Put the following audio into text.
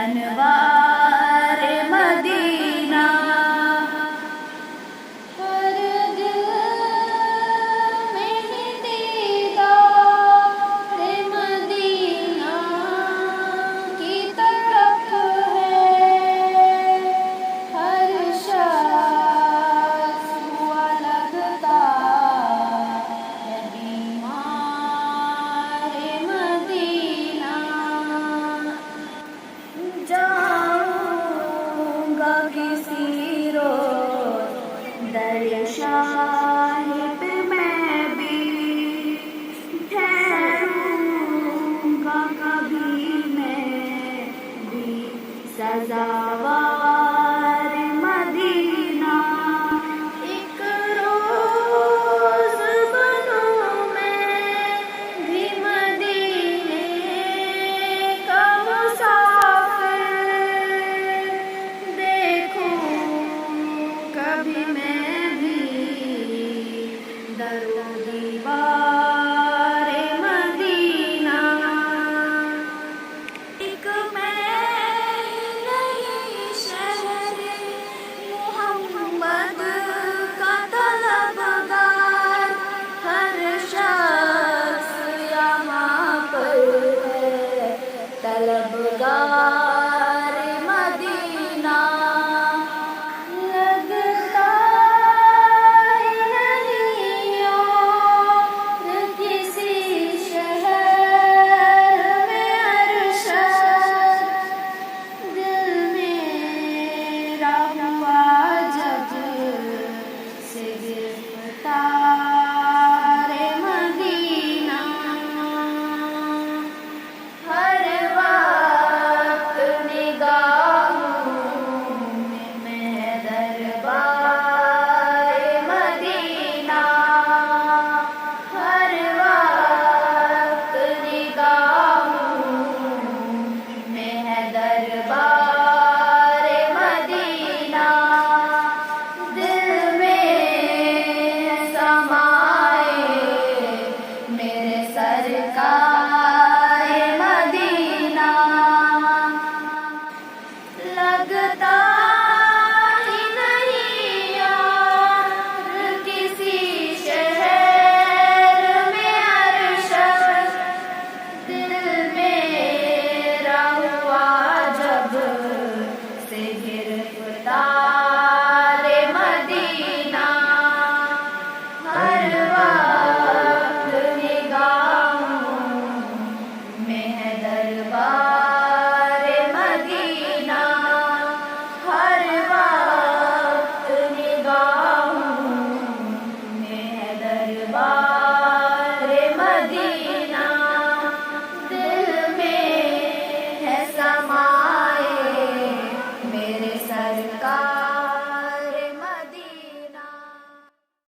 انوار مدینہ ہر دل میں دیدار مدینہ کی طرف ہے، ہر شخص ہوا لگتا ہے بیمار مدینہ۔ جاؤں گا کسی روز در شاہی پہ میں بھی، ٹھہروں گا کبھی میں بھی سزاوار مدینہ۔ ایک روز بنوں میں بھی مدینے کا مسافر، دیکھوں کبھی میں بھی در و دیوار مدینہ۔ ایک میں نئی شہر محمد کا طلبگار، ہر شخص یہاں پر ہے طلبگار مدینہ۔ لگتا ہی نہیں اور کسی شہر میں ارشد، دل میرا ہوا جب سے گرفتار مدینہ۔ ہر وقت نگاہوں میں دربار مدینہ، ہر وقت نگاہوں میں دربار مدینہ۔ دل میں سمائے میرے سرکار مدینہ۔ لگتا ہی نہیں اور کسی شہر میں ارشد، دل